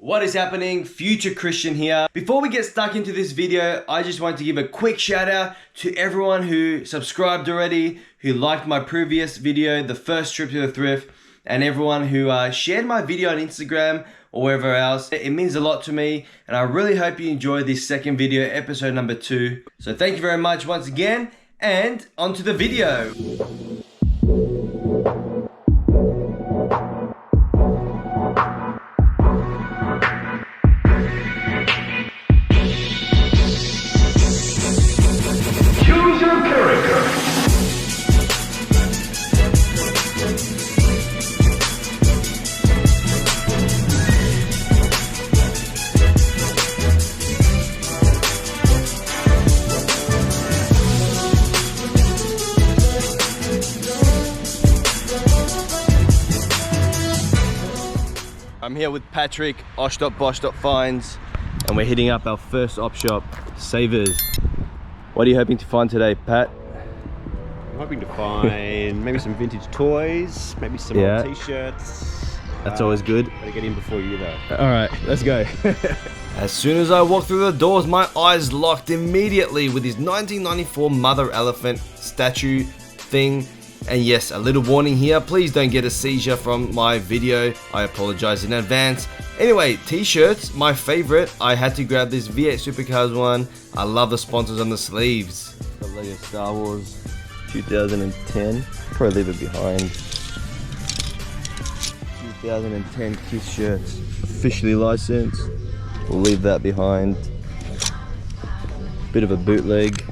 What is happening? Future Christian here. Before we get stuck into this video, I just want to give a quick shout out to everyone who subscribed already, who liked my previous video, the first trip to the thrift, and everyone who shared my video on Instagram or wherever else. It means a lot to me, and I really hope you enjoyed this second video, episode number 2. So thank you very much once again, and on to the video. I'm here with Patrick, Finds, and we're hitting up our first op shop, Savers. What are you hoping to find today, Pat? I'm hoping to find maybe some vintage toys, maybe some old t-shirts. That's always good. Gotta get in before you though. Alright, let's go. As soon as I walked through the doors, my eyes locked immediately with his 1994 mother elephant statue thing. And yes, a little warning here, please don't get a seizure from my video, I apologize in advance. Anyway, t-shirts, my favorite. I had to grab this V8 Supercars one. I love the sponsors on the sleeves. The Lego Star Wars 2010, probably leave it behind. 2010 Kiss shirts, officially licensed. We'll leave that behind. Bit of a bootleg.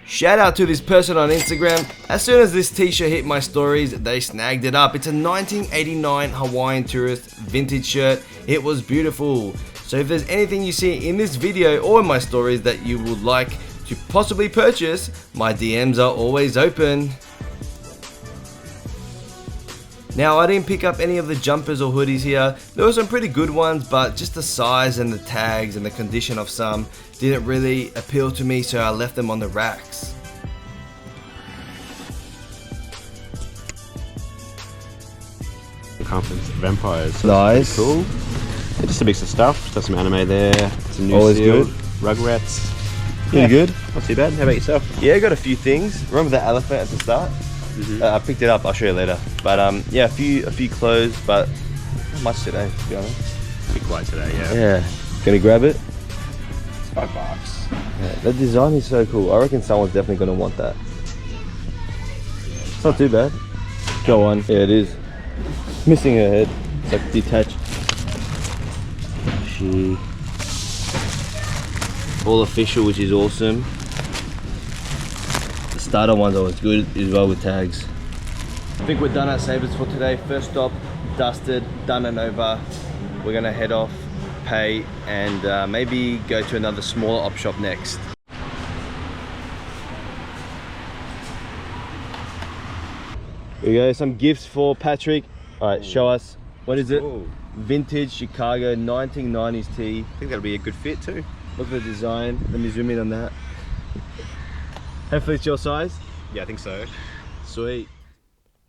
Shout out to this person on Instagram. As soon as this t-shirt hit my stories, they snagged it up. It's a 1989 Hawaiian Tourist vintage shirt. It was beautiful. So if there's anything you see in this video or in my stories that you would like to possibly purchase, my DMs are always open. Now, I didn't pick up any of the jumpers or hoodies here. There were some pretty good ones, but just the size and the tags and the condition of some didn't really appeal to me, so I left them on the racks. Conference Vampires. So nice. Cool. Yeah, just a mix of stuff. Got some anime there. Some new Always Seal, good. Rugrats. Pretty good. Not too bad. How about yourself? Yeah, I got a few things. Remember the elephant at the start? I picked it up. I'll show you later. But yeah, a few clothes, but not much today, to be honest. Be quiet today, yeah. Yeah. Gonna grab it? It's $5. Yeah, the design is so cool. I reckon someone's definitely gonna want that. It's not too bad. Go on. Yeah, it is. Missing her head. It's like detached. She. All official, which is awesome. The starter one's always good as well with tags. I think we're done at Savers for today. First stop, dusted, done and over. We're gonna head off, pay, and maybe go to another smaller op shop next. Here we go, some gifts for Patrick. All right, show us. What is it? Ooh. Vintage Chicago 1990s tee. I think that'll be a good fit too. Look at the design. Let me zoom in on that. Hopefully it's your size. Yeah, I think so. Sweet.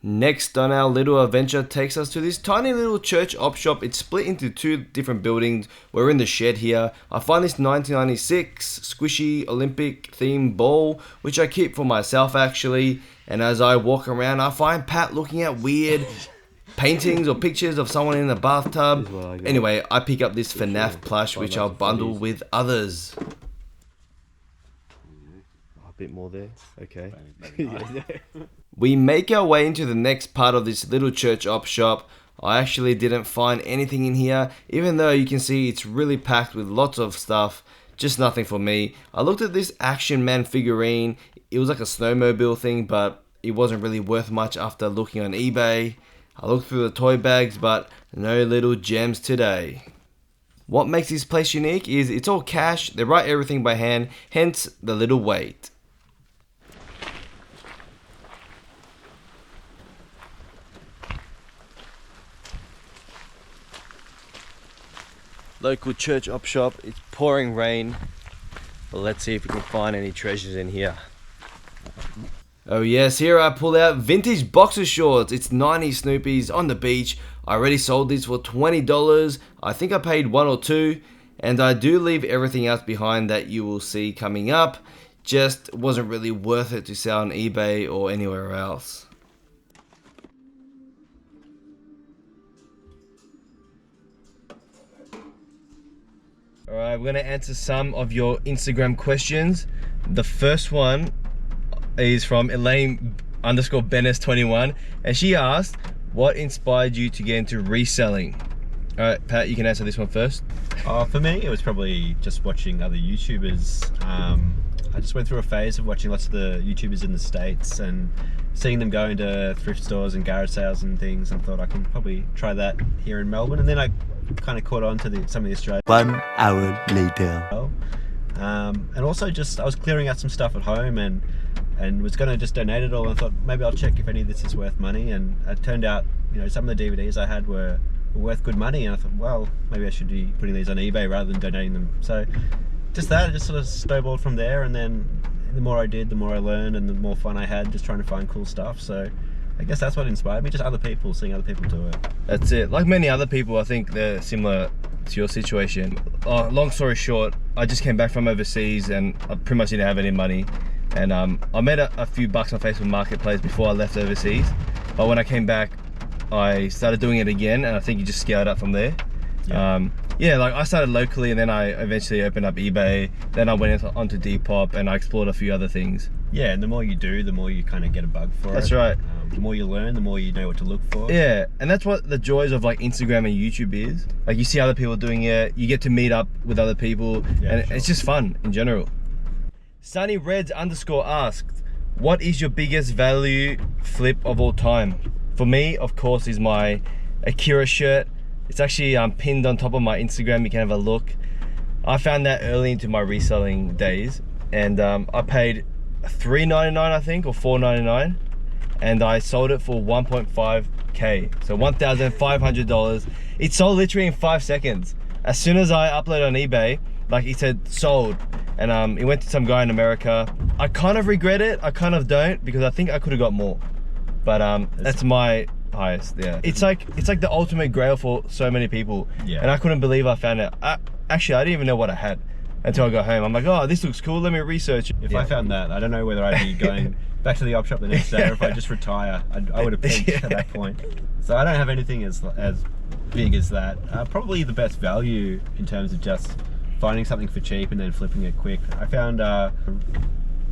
Next on our little adventure takes us to this tiny little church op shop. It's split into 2 different buildings. We're in the shed here. I find this 1996 squishy Olympic themed ball, which I keep for myself actually. And as I walk around, I find Pat looking at weird paintings or pictures of someone in a bathtub. Anyway, I pick up this FNAF plush, which I'll bundle with others. A bit more there. Okay. We make our way into the next part of this little church op shop. I actually didn't find anything in here, even though you can see it's really packed with lots of stuff. Just nothing for me. I looked at this Action Man figurine. It was like a snowmobile thing, but it wasn't really worth much after looking on eBay. I looked through the toy bags, but no little gems today. What makes this place unique is it's all cash. They write everything by hand, hence the little wait. Local church op shop. It's pouring rain, but let's see if we can find any treasures in here. Oh yes, here I pull out vintage boxer shorts. It's 90s Snoopies on the beach. I already sold these for $20. I think I paid $1 or $2. And I do leave everything else behind that you will see coming up. Just wasn't really worth it to sell on eBay or anywhere else. Alright, we're going to answer some of your Instagram questions. The first one is from Elaine_Bennis21, and she asked, what inspired you to get into reselling? Alright, Pat, you can answer this one first. For me, it was probably just watching other YouTubers. I just went through a phase of watching lots of the YouTubers in the States and seeing them go into thrift stores and garage sales and things, and thought I can probably try that here in Melbourne. And then I kind of caught on to some of the Australian. 1 hour later. And also just, I was clearing out some stuff at home and was going to just donate it all. And I thought maybe I'll check if any of this is worth money. And it turned out, you know, some of the DVDs I had were worth good money. And I thought, well, maybe I should be putting these on eBay rather than donating them. So just that, it just sort of snowballed from there. And then the more I did, the more I learned and the more fun I had just trying to find cool stuff. So I guess that's what inspired me, just other people, seeing other people do it. That's it. Like many other people, I think they're similar to your situation. Long story short, I just came back from overseas and I pretty much didn't have any money. And I made a few bucks on Facebook Marketplace before I left overseas. But when I came back, I started doing it again, and I think you just scaled up from there. Yeah, like I started locally, and then I eventually opened up eBay. Then I went onto Depop, and I explored a few other things. Yeah, and the more you do, the more you kind of get a bug for it. That's right. The more you learn, the more you know what to look for. Yeah, and that's what the joys of like Instagram and YouTube is. Like you see other people doing it, you get to meet up with other people, and it's just fun in general. SunnyReds_ asked, what is your biggest value flip of all time? For me, of course, is my Akira shirt. It's actually pinned on top of my Instagram. You can have a look. I found that early into my reselling days, and I paid $3.99, I think, or $4.99, and I sold it for 1.5K, so $1,500. It sold literally in 5 seconds. As soon as I uploaded on eBay, like it said sold, and it went to some guy in America. I kind of regret it, I kind of don't, because I think I could have got more, but that's my highest. Yeah, it's like the ultimate grail for so many people. Yeah, and I couldn't believe I found it. Actually, I didn't even know what I had until I got home. I'm like, oh, this looks cool, let me research it. If I found that, I don't know whether I'd be going back to the op shop the next day, or if I just retire. I would have peaked at that point. So I don't have anything as big as that. Probably the best value in terms of just finding something for cheap and then flipping it quick. I found a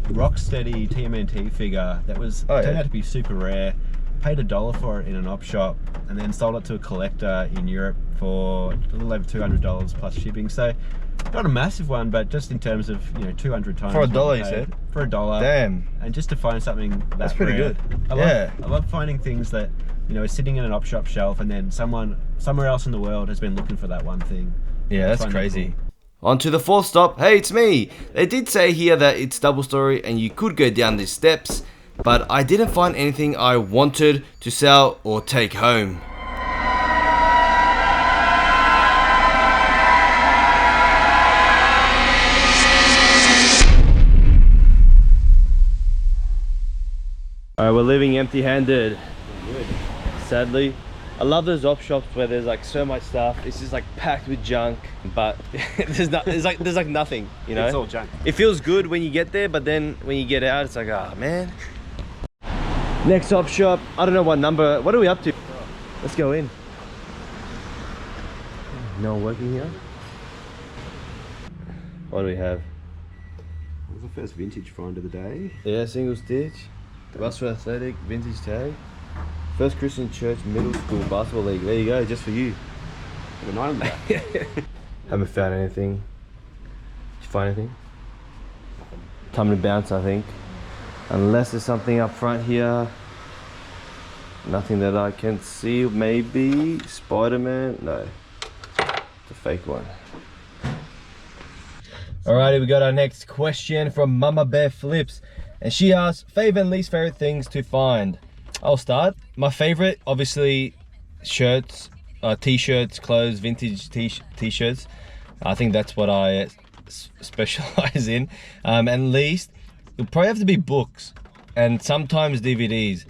Rocksteady TMNT figure that was turned out to be super rare. Paid $1 for it in an op shop, and then sold it to a collector in Europe for a little over $200 plus shipping. So not a massive one, but just in terms of, you know, 200 times for $1, you said? For $1. Damn. And just to find something that's pretty rare. good. I love finding things that, you know, is sitting in an op shop shelf, and then someone somewhere else in the world has been looking for that one thing. Yeah, that's crazy. On to the fourth stop. Hey, it's me. They did say here that it's double story and you could go down these steps, but I didn't find anything I wanted to sell or take home. Alright, we're leaving empty-handed. Sadly. I love those op shops where there's like so much stuff. It's just like packed with junk, but there's like nothing, you know? It's all junk. It feels good when you get there, but then when you get out, it's like, ah, man. Next op shop, I don't know what number. What are we up to? Let's go in. No one working here. What do we have? That was the first vintage find of the day. Yeah, single stitch. Russell Athletic, vintage tag. First Christian Church Middle School Basketball League. There you go, just for you. Have a night on that. Haven't found anything. Did you find anything? Time to bounce, I think. Unless there's something up front here. Nothing that I can see. Maybe Spider-Man. No, it's a fake one. Alrighty, we got our next question from Mama Bear Flips, and she asks, favorite and least favorite things to find. I'll start. My favorite, obviously, shirts, t-shirts, clothes, vintage t-shirts. I think that's what I specialize in. And least, it'll probably have to be books. and sometimes DVDs.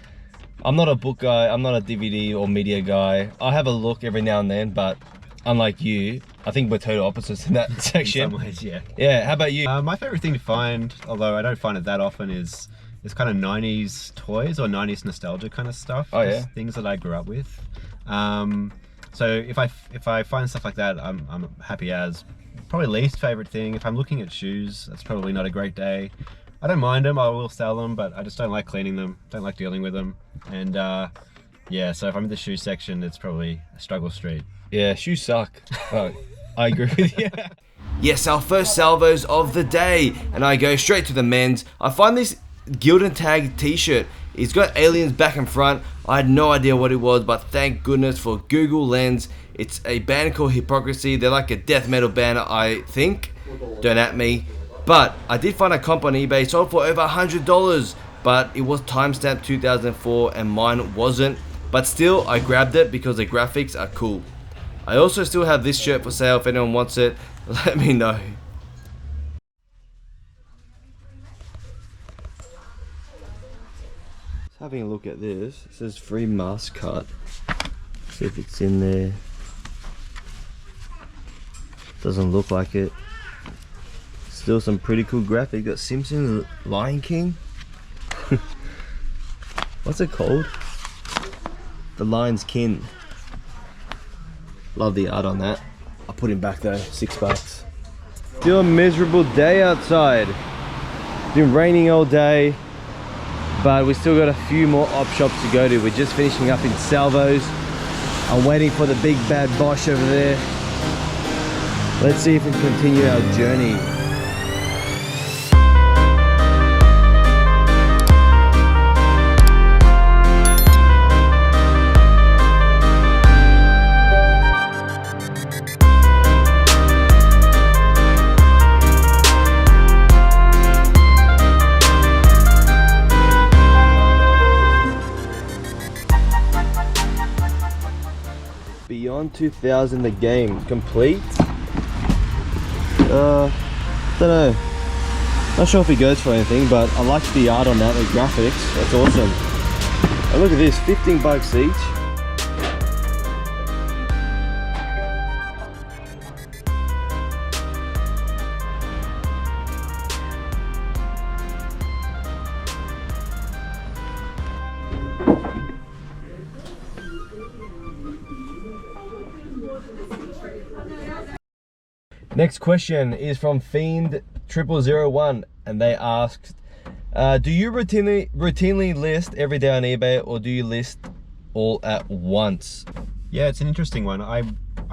I'm not a book guy, I'm not a DVD or media guy. I have a look every now and then, but unlike you, I think we're total opposites in that section. In some ways, yeah. Yeah, how about you? My favorite thing to find, although I don't find it that often, is kind of 90s toys or 90s nostalgia kind of stuff. Oh yeah. Things that I grew up with. So if I find stuff like that, I'm happy as. Probably least favorite thing, if I'm looking at shoes, that's probably not a great day. I don't mind them, I will sell them, but I just don't like cleaning them, don't like dealing with them. And yeah, so if I'm in the shoe section, it's probably a struggle street. Yeah, shoes suck. Oh, I agree with you. Yes, our first salvos of the day, and I go straight to the men's. I find this Gildan Tag t-shirt. It's got aliens back and front. I had no idea what it was, but thank goodness for Google Lens. It's a band called Hypocrisy. They're like a death metal band, I think. Don't at me. But I did find a comp on eBay, sold for over $100, but it was timestamped 2004 and mine wasn't. But still, I grabbed it because the graphics are cool. I also still have this shirt for sale. If anyone wants it, let me know. Just having a look at this. It says free mask cut. See if it's in there. Doesn't look like it. Still some pretty cool graphics. Got Simpsons, Lion King. What's it called? The Lion's Kin. Love the art on that. I'll put him back though, $6. Still a miserable day outside. It's been raining all day, but we still got a few more op shops to go to. We're just finishing up in Salvos. I'm waiting for the big bad Bosch over there. Let's see if we can continue our journey. Beyond 2000, the game complete. Don't know. Not sure if it goes for anything, but I like the art on that, the graphics. That's awesome. And look at this, $15 each. Next question is from Fiend0001, and they asked, do you routinely list every day on eBay, or do you list all at once? Yeah, it's an interesting one. I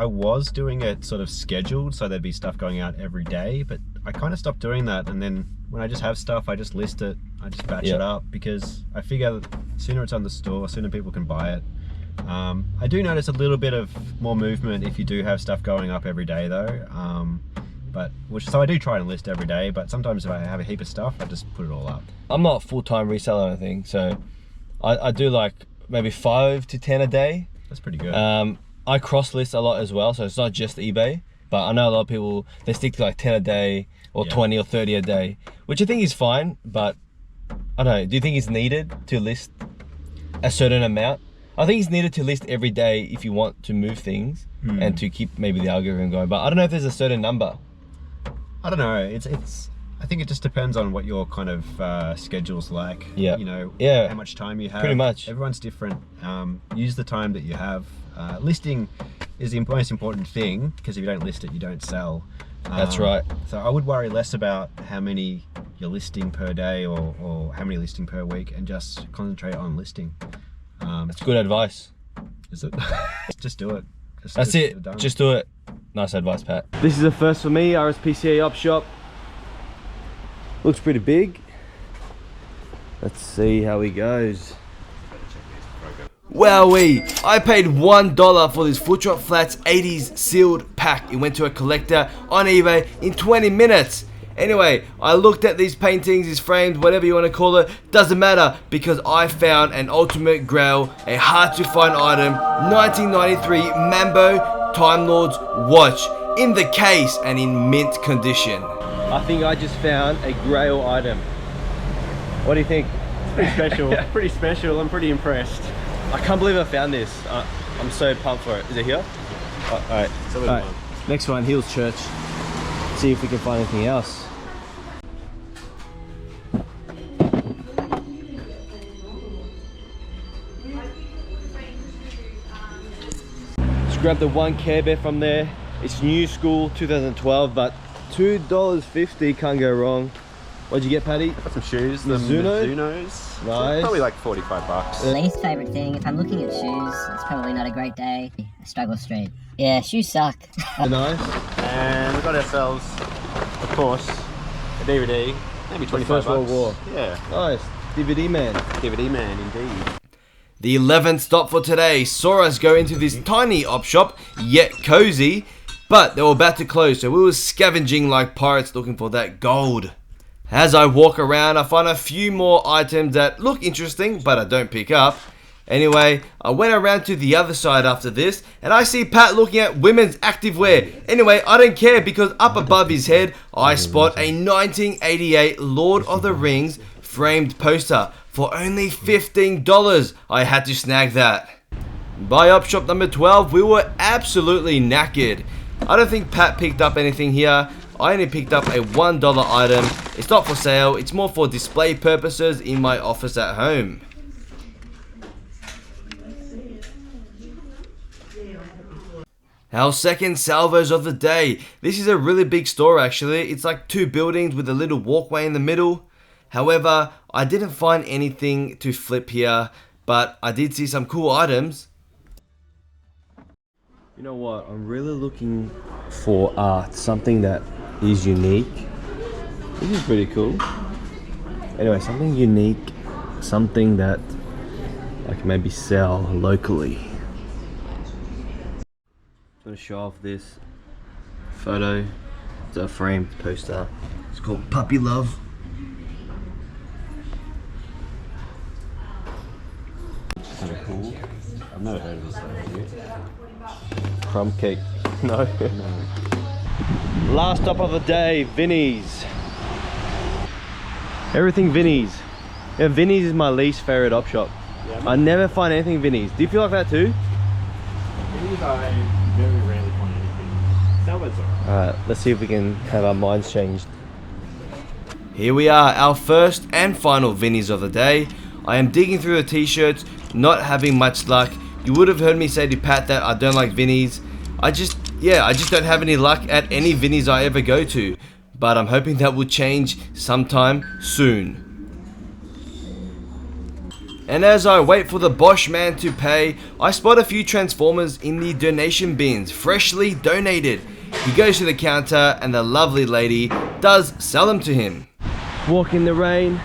was doing it sort of scheduled, so there'd be stuff going out every day, but I kind of stopped doing that, and then when I just have stuff, I just list it, I just batch it up, because I figure the sooner it's on the store, sooner people can buy it. I do notice a little bit of more movement if you do have stuff going up every day though, so I do try and list every day, but sometimes if I have a heap of stuff, I just put it all up. I'm not a full-time reseller or anything, so I do like maybe 5 to 10 a day. That's pretty good. I cross list a lot as well, so it's not just eBay, but I know a lot of people, they stick to like 10 a day or 20 or 30 a day, which I think is fine, but I don't know, do you think it's needed to list a certain amount? I think it's needed to list every day if you want to move things and to keep maybe the algorithm going, but I don't know if there's a certain number. I don't know, I think it just depends on what your kind of schedule's like. Yeah. You know, how much time you have. Pretty much. Everyone's different. Use the time that you have. Listing is the most important thing, because if you don't list it, you don't sell. That's right. So I would worry less about how many you're listing per day or how many listing per week, and just concentrate on listing. That's good advice. Is it? Just do it. That's it. Just do it. Nice advice, Pat. This is a first for me, RSPCA op shop. Looks pretty big. Let's see how he goes. Wowee! I paid $1 for this Foot Drop Flats 80s sealed pack. It went to a collector on eBay in 20 minutes. Anyway, I looked at these paintings, these frames, whatever you want to call it, doesn't matter, because I found an ultimate grail, a hard to find item, 1993 Mambo Time Lord's watch, in the case and in mint condition. I think I just found a grail item. What do you think? Pretty special. Pretty special. I'm pretty impressed. I can't believe I found this. I'm so pumped for it. Is it here? Alright. Next one, Hills Church. See if we can find anything else. Just grab the one Care Bear from there. It's new school, 2012, but $2.50 can't go wrong. What'd you get, Paddy? Got some shoes. The Zunos? Nice. Probably like 45 bucks. Least favourite thing, if I'm looking at shoes, it's probably not a great day. I struggle straight. Yeah, shoes suck. Nice. And we got ourselves, of course, a DVD. Maybe 25 First bucks. World War. Yeah. Nice. DVD man. DVD man, indeed. The 11th stop for today saw us go into this tiny op shop, yet cozy, but they were about to close, so we were scavenging like pirates looking for that gold. As I walk around, I find a few more items that look interesting, but I don't pick up. Anyway, I went around to the other side after this, and I see Pat looking at women's activewear. Anyway, I don't care because up above his head, I spot a 1988 Lord of the Rings framed poster for only $15. I had to snag that. By op shop number 12, we were absolutely knackered. I don't think Pat picked up anything here. I only picked up a $1 item. It's not for sale, it's more for display purposes in my office at home. Our second salvos of the day. This is a really big store actually. It's like 2 buildings with a little walkway in the middle. However, I didn't find anything to flip here, but I did see some cool items. You know what? I'm really looking for art, something that is unique. This is pretty cool. Anyway, something unique, something that I can maybe sell locally. I'm gonna show off this photo. It's a framed poster. It's called Puppy Love. Kind of cool. I've never heard of this stuff. Crumb cake. No. Last stop of the day, Vinnie's. Everything Vinnie's. Yeah, Vinnie's is my least favorite op shop. Yeah, I never find anything Vinnie's. Do you feel like that too? Vinnie's, I very rarely find anything. Salvos are. Alright, let's see if we can have our minds changed. Here we are, our first and final Vinnie's of the day. I am digging through the t-shirts, not having much luck. You would have heard me say to Pat that I don't like Vinnie's. I just don't have any luck at any Vinnie's I ever go to. But I'm hoping that will change sometime soon. And as I wait for the Bosch man to pay, I spot a few Transformers in the donation bins, freshly donated. He goes to the counter and the lovely lady does sell them to him. Walk in the rain.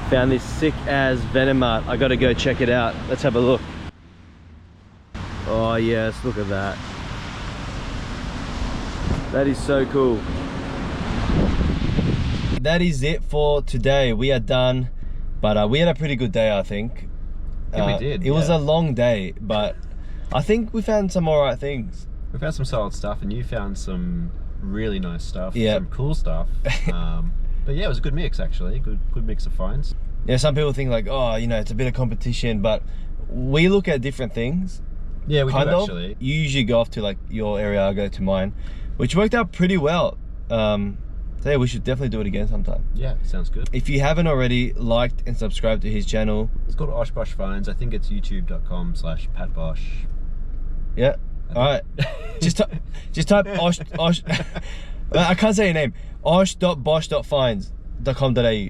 Found this sick as Venomart. I gotta go check it out. Let's have a look. Oh yes, look at that. That is so cool. That is it for today. We are done, but we had a pretty good day, I think. Yeah, we did. It was a long day, but I think we found some alright things. We found some solid stuff, and you found some really nice stuff. Yeah. Some cool stuff. But yeah, it was a good mix actually. Good mix of finds. Yeah, some people think like, oh, you know, it's a bit of competition, but we look at different things. Yeah, we kind do of. actually. You usually go off to like your area, I go to mine, which worked out pretty well. So yeah, we should definitely do it again sometime. Yeah, sounds good. If you haven't already liked and subscribed to his channel, It's called Oshbosh Finds. I think it's youtube.com/PatBosh. yeah. All right, just type Osh. I can't say your name. osh.bosh.finds.com.au.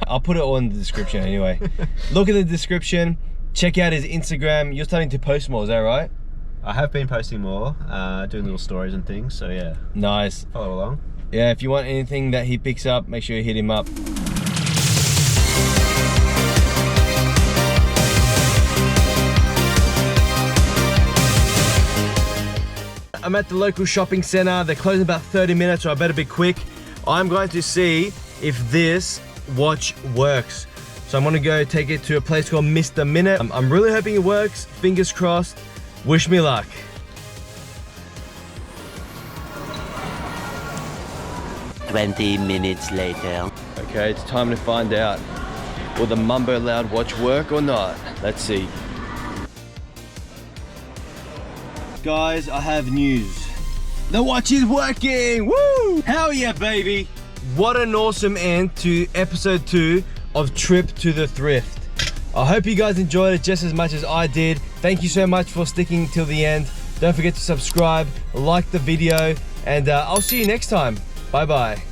I'll put it all in the description anyway. Look at the description. Check out his Instagram. You're starting to post more, is that right? I have been posting more, doing little stories and things. So yeah, Nice. follow along. Yeah, if you want anything that he picks up, make sure you hit him up. I'm at the local shopping center. They're closing in about 30 minutes, so I better be quick. I'm going to see if this watch works. So I'm gonna go take it to a place called Mr. Minute. I'm really hoping it works. Fingers crossed. Wish me luck. "20 minutes later." Okay, it's time to find out. Will the Mumbo Loud watch work or not? Let's see. Guys, I have news. The watch is working! Woo! Hell yeah, baby! What an awesome end to episode 2 of Trip to the Thrift. I hope you guys enjoyed it just as much as I did. Thank you so much for sticking till the end. Don't forget to subscribe, like the video, and I'll see you next time. Bye bye.